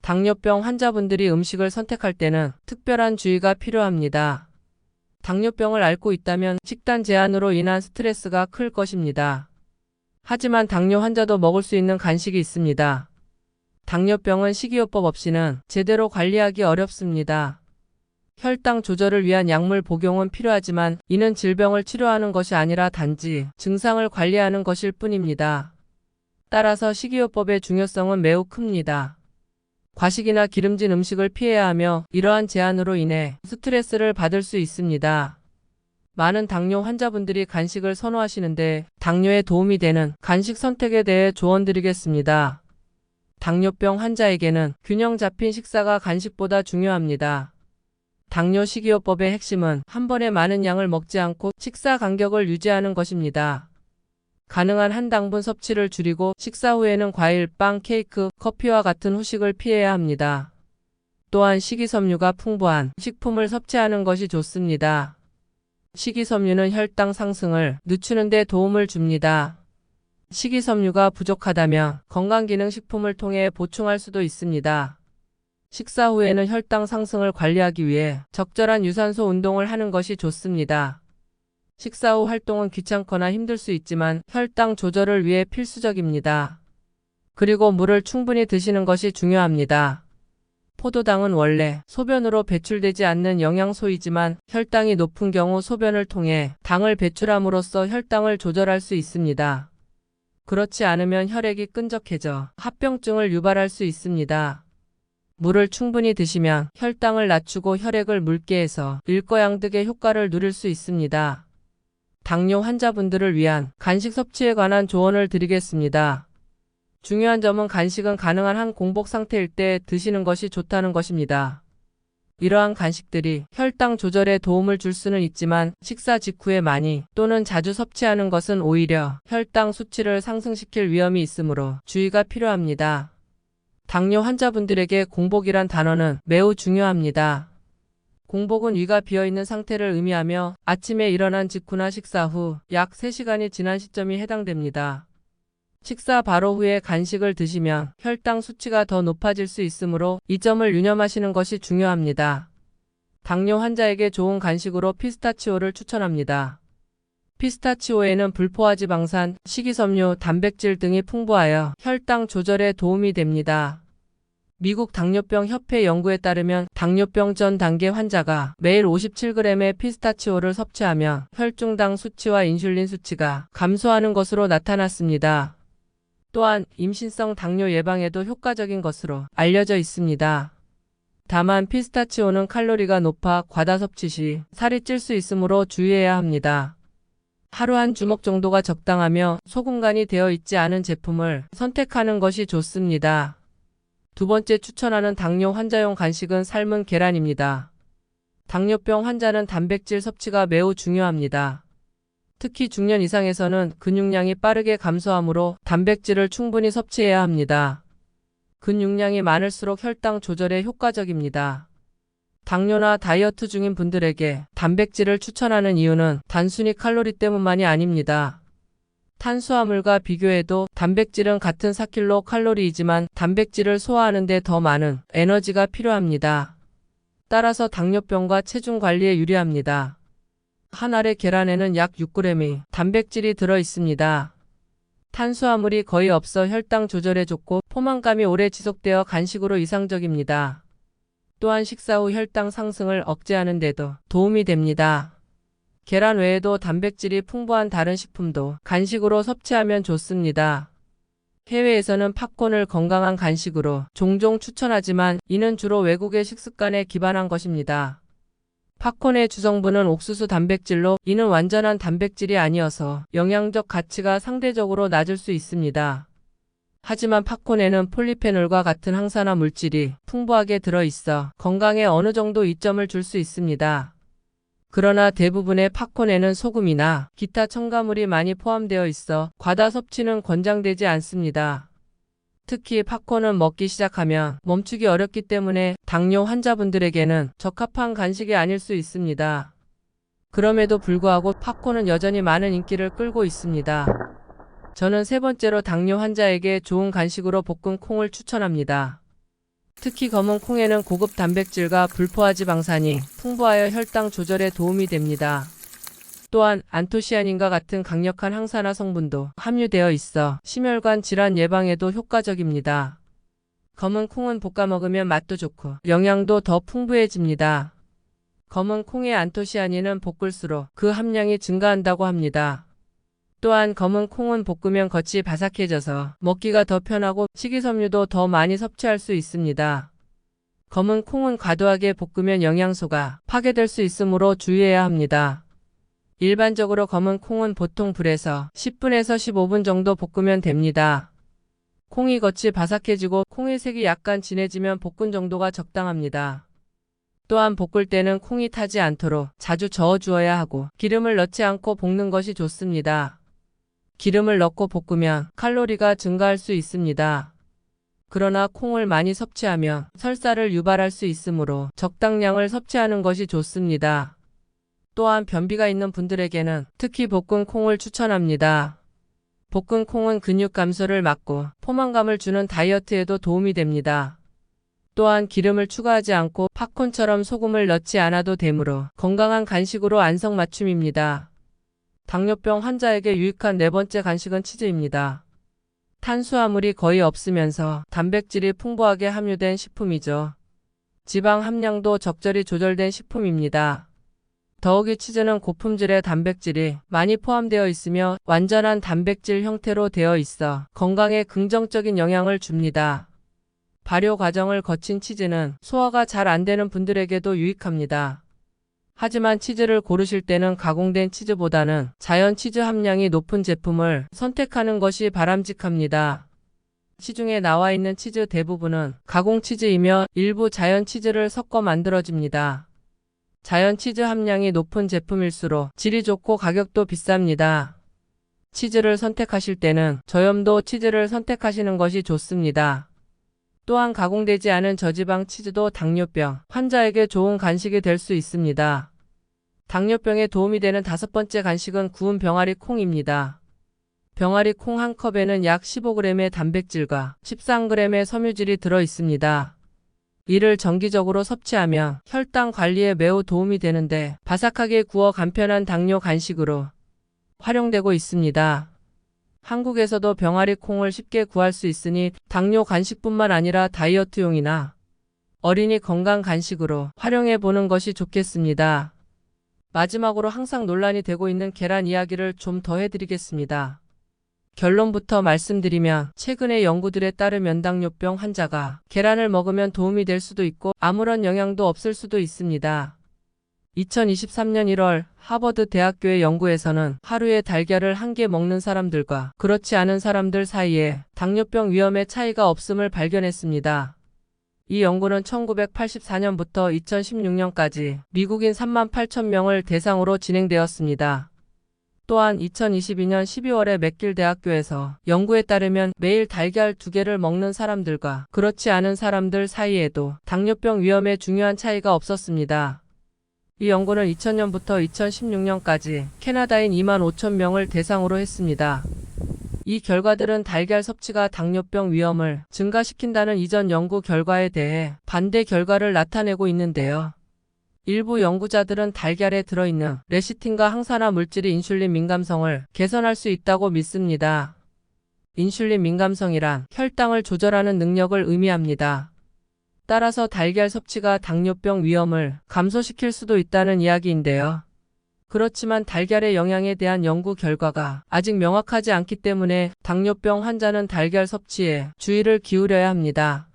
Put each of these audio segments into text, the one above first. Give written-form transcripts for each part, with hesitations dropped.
당뇨병 환자분들이 음식을 선택할 때는 특별한 주의가 필요합니다. 당뇨병을 앓고 있다면 식단 제한으로 인한 스트레스가 클 것입니다. 하지만 당뇨 환자도 먹을 수 있는 간식이 있습니다. 당뇨병은 식이요법 없이는 제대로 관리하기 어렵습니다. 혈당 조절을 위한 약물 복용은 필요하지만 이는 질병을 치료하는 것이 아니라 단지 증상을 관리하는 것일 뿐입니다. 따라서 식이요법의 중요성은 매우 큽니다. 과식이나 기름진 음식을 피해야 하며 이러한 제한으로 인해 스트레스를 받을 수 있습니다. 많은 당뇨 환자분들이 간식을 선호하시는데 당뇨에 도움이 되는 간식 선택에 대해 조언드리겠습니다. 당뇨병 환자에게는 균형 잡힌 식사가 간식보다 중요합니다. 당뇨 식이요법의 핵심은 한 번에 많은 양을 먹지 않고 식사 간격을 유지하는 것입니다. 가능한 한 당분 섭취를 줄이고 식사 후에는 과일, 빵, 케이크, 커피와 같은 후식을 피해야 합니다. 또한 식이섬유가 풍부한 식품을 섭취하는 것이 좋습니다. 식이섬유는 혈당 상승을 늦추는 데 도움을 줍니다. 식이섬유가 부족하다면 건강기능식품을 통해 보충할 수도 있습니다. 식사 후에는 혈당 상승을 관리하기 위해 적절한 유산소 운동을 하는 것이 좋습니다. 식사 후 활동은 귀찮거나 힘들 수 있지만 혈당 조절을 위해 필수적입니다. 그리고 물을 충분히 드시는 것이 중요합니다. 포도당은 원래 소변으로 배출되지 않는 영양소이지만 혈당이 높은 경우 소변을 통해 당을 배출함으로써 혈당을 조절할 수 있습니다. 그렇지 않으면 혈액이 끈적해져 합병증을 유발할 수 있습니다. 물을 충분히 드시면 혈당을 낮추고 혈액을 묽게 해서 일거양득의 효과를 누릴 수 있습니다. 당뇨 환자분들을 위한 간식 섭취에 관한 조언을 드리겠습니다. 중요한 점은 간식은 가능한 한 공복 상태일 때 드시는 것이 좋다는 것입니다. 이러한 간식들이 혈당 조절에 도움을 줄 수는 있지만 식사 직후에 많이 또는 자주 섭취하는 것은 오히려 혈당 수치를 상승시킬 위험이 있으므로 주의가 필요합니다. 당뇨 환자분들에게 공복이란 단어는 매우 중요합니다. 공복은 위가 비어있는 상태를 의미하며 아침에 일어난 직후나 식사 후 약 3시간이 지난 시점이 해당됩니다. 식사 바로 후에 간식을 드시면 혈당 수치가 더 높아질 수 있으므로 이 점을 유념하시는 것이 중요합니다. 당뇨 환자에게 좋은 간식으로 피스타치오를 추천합니다. 피스타치오에는 불포화지방산, 식이섬유, 단백질 등이 풍부하여 혈당 조절에 도움이 됩니다. 미국 당뇨병 협회 연구에 따르면 당뇨병 전 단계 환자가 매일 57g의 피스타치오를 섭취하면 혈중당 수치와 인슐린 수치가 감소하는 것으로 나타났습니다. 또한 임신성 당뇨 예방에도 효과적인 것으로 알려져 있습니다. 다만 피스타치오는 칼로리가 높아 과다 섭취 시 살이 찔 수 있으므로 주의해야 합니다. 하루 한 주먹 정도가 적당하며 소금간이 되어 있지 않은 제품을 선택하는 것이 좋습니다. 두 번째 추천하는 당뇨 환자용 간식은 삶은 계란입니다. 당뇨병 환자는 단백질 섭취가 매우 중요합니다. 특히 중년 이상에서는 근육량이 빠르게 감소하므로 단백질을 충분히 섭취해야 합니다. 근육량이 많을수록 혈당 조절에 효과적입니다. 당뇨나 다이어트 중인 분들에게 단백질을 추천하는 이유는 단순히 칼로리 때문만이 아닙니다. 탄수화물과 비교해도 단백질은 같은 4kcal이지만 단백질을 소화하는 데 더 많은 에너지가 필요합니다. 따라서 당뇨병과 체중 관리에 유리합니다. 한 알의 계란에는 약 6g의 단백질이 들어 있습니다. 탄수화물이 거의 없어 혈당 조절에 좋고 포만감이 오래 지속되어 간식으로 이상적입니다. 또한 식사 후 혈당 상승을 억제하는 데도 도움이 됩니다. 계란 외에도 단백질이 풍부한 다른 식품도 간식으로 섭취하면 좋습니다. 해외에서는 팝콘을 건강한 간식으로 종종 추천하지만 이는 주로 외국의 식습관에 기반한 것입니다. 팝콘의 주성분은 옥수수 단백질로 이는 완전한 단백질이 아니어서 영양적 가치가 상대적으로 낮을 수 있습니다. 하지만 팝콘에는 폴리페놀과 같은 항산화 물질이 풍부하게 들어있어 건강에 어느 정도 이점을 줄 수 있습니다. 그러나 대부분의 팝콘에는 소금이나 기타 첨가물이 많이 포함되어 있어 과다 섭취는 권장되지 않습니다. 특히 팝콘은 먹기 시작하면 멈추기 어렵기 때문에 당뇨 환자분들에게는 적합한 간식이 아닐 수 있습니다. 그럼에도 불구하고 팝콘은 여전히 많은 인기를 끌고 있습니다. 저는 세 번째로 당뇨 환자에게 좋은 간식으로 볶은 콩을 추천합니다. 특히 검은 콩에는 고급 단백질과 불포화지방산이 풍부하여 혈당 조절에 도움이 됩니다. 또한 안토시아닌과 같은 강력한 항산화 성분도 함유되어 있어 심혈관 질환 예방에도 효과적입니다. 검은 콩은 볶아 먹으면 맛도 좋고 영양도 더 풍부해집니다. 검은 콩의 안토시아닌은 볶을수록 그 함량이 증가한다고 합니다. 또한 검은 콩은 볶으면 겉이 바삭해져서 먹기가 더 편하고 식이섬유도 더 많이 섭취할 수 있습니다. 검은 콩은 과도하게 볶으면 영양소가 파괴될 수 있으므로 주의해야 합니다. 일반적으로 검은 콩은 보통 불에서 10분에서 15분 정도 볶으면 됩니다. 콩이 겉이 바삭해지고 콩의 색이 약간 진해지면 볶은 정도가 적당합니다. 또한 볶을 때는 콩이 타지 않도록 자주 저어주어야 하고 기름을 넣지 않고 볶는 것이 좋습니다. 기름을 넣고 볶으면 칼로리가 증가할 수 있습니다. 그러나 콩을 많이 섭취하면 설사를 유발할 수 있으므로 적당량을 섭취하는 것이 좋습니다. 또한 변비가 있는 분들에게는 특히 볶은 콩을 추천합니다. 볶은 콩은 근육 감소를 막고 포만감을 주는 다이어트에도 도움이 됩니다. 또한 기름을 추가하지 않고 팝콘처럼 소금을 넣지 않아도 되므로 건강한 간식으로 안성맞춤입니다. 당뇨병 환자에게 유익한 네 번째 간식은 치즈입니다. 탄수화물이 거의 없으면서 단백질이 풍부하게 함유된 식품이죠. 지방 함량도 적절히 조절된 식품입니다. 더욱이 치즈는 고품질의 단백질이 많이 포함되어 있으며 완전한 단백질 형태로 되어 있어 건강에 긍정적인 영향을 줍니다. 발효 과정을 거친 치즈는 소화가 잘 안 되는 분들에게도 유익합니다. 하지만 치즈를 고르실 때는 가공된 치즈보다는 자연 치즈 함량이 높은 제품을 선택하는 것이 바람직합니다. 시중에 나와 있는 치즈 대부분은 가공 치즈이며 일부 자연 치즈를 섞어 만들어집니다. 자연 치즈 함량이 높은 제품일수록 질이 좋고 가격도 비쌉니다. 치즈를 선택하실 때는 저염도 치즈를 선택하시는 것이 좋습니다. 또한 가공되지 않은 저지방 치즈도 당뇨병 환자에게 좋은 간식이 될 수 있습니다. 당뇨병에 도움이 되는 다섯 번째 간식은 구운 병아리 콩입니다. 병아리 콩 한 컵에는 약 15g의 단백질과 13g의 섬유질이 들어 있습니다. 이를 정기적으로 섭취하면 혈당 관리에 매우 도움이 되는데 바삭하게 구워 간편한 당뇨 간식으로 활용되고 있습니다. 한국에서도 병아리 콩을 쉽게 구할 수 있으니 당뇨 간식뿐만 아니라 다이어트용이나 어린이 건강 간식으로 활용해 보는 것이 좋겠습니다. 마지막으로 항상 논란이 되고 있는 계란 이야기를 좀 더 해드리겠습니다. 결론부터 말씀드리면 최근의 연구들에 따르면 당뇨병 환자가 계란을 먹으면 도움이 될 수도 있고 아무런 영향도 없을 수도 있습니다. 2023년 1월 하버드 대학교의 연구에서는 하루에 달걀을 1개 먹는 사람들과 그렇지 않은 사람들 사이에 당뇨병 위험의 차이가 없음을 발견했습니다. 이 연구는 1984년부터 2016년까지 미국인 38,000명을 대상으로 진행되었습니다. 또한 2022년 12월에 맥길 대학교에서 연구에 따르면 매일 달걀 2개를 먹는 사람들과 그렇지 않은 사람들 사이에도 당뇨병 위험에 중요한 차이가 없었습니다. 이 연구는 2000년부터 2016년까지 캐나다인 25,000명을 대상으로 했습니다. 이 결과들은 달걀 섭취가 당뇨병 위험을 증가시킨다는 이전 연구 결과에 대해 반대 결과를 나타내고 있는데요. 일부 연구자들은 달걀에 들어있는 레시틴과 항산화 물질이 인슐린 민감성을 개선할 수 있다고 믿습니다. 인슐린 민감성이란 혈당을 조절하는 능력을 의미합니다. 따라서 달걀 섭취가 당뇨병 위험을 감소시킬 수도 있다는 이야기인데요. 그렇지만 달걀의 영양에 대한 연구 결과가 아직 명확하지 않기 때문에 당뇨병 환자는 달걀 섭취에 주의를 기울여야 합니다.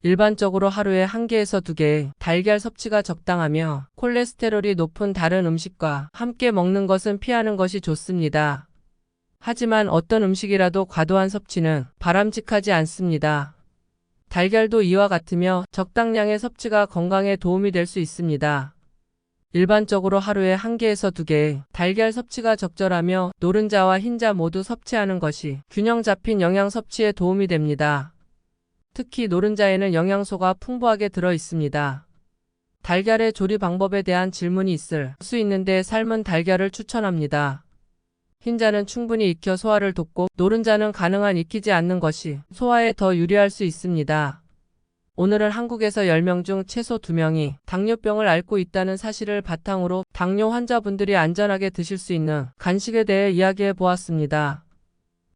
일반적으로 하루에 1개에서 2개의 달걀 섭취가 적당하며 콜레스테롤이 높은 다른 음식과 함께 먹는 것은 피하는 것이 좋습니다. 하지만 어떤 음식이라도 과도한 섭취는 바람직하지 않습니다. 달걀도 이와 같으며 적당량의 섭취가 건강에 도움이 될 수 있습니다. 일반적으로 하루에 1개에서 2개의 달걀 섭취가 적절하며 노른자와 흰자 모두 섭취하는 것이 균형 잡힌 영양 섭취에 도움이 됩니다. 특히 노른자에는 영양소가 풍부하게 들어 있습니다. 달걀의 조리 방법에 대한 질문이 있을 수 있는데 삶은 달걀을 추천합니다. 흰자는 충분히 익혀 소화를 돕고 노른자는 가능한 익히지 않는 것이 소화에 더 유리할 수 있습니다. 오늘은 한국에서 10명 중 최소 2명이 당뇨병을 앓고 있다는 사실을 바탕으로 당뇨 환자분들이 안전하게 드실 수 있는 간식에 대해 이야기해 보았습니다.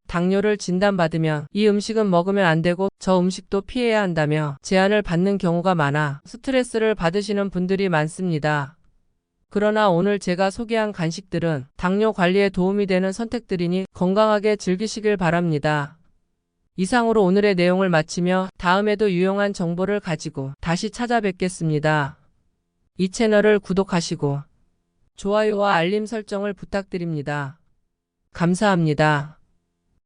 당뇨를 진단받으면 이 음식은 먹으면 안 되고 저 음식도 피해야 한다며 제한을 받는 경우가 많아 스트레스를 받으시는 분들이 많습니다. 그러나 오늘 제가 소개한 간식들은 당뇨 관리에 도움이 되는 선택들이니 건강하게 즐기시길 바랍니다. 이상으로 오늘의 내용을 마치며 다음에도 유용한 정보를 가지고 다시 찾아뵙겠습니다. 이 채널을 구독하시고 좋아요와 알림 설정을 부탁드립니다. 감사합니다.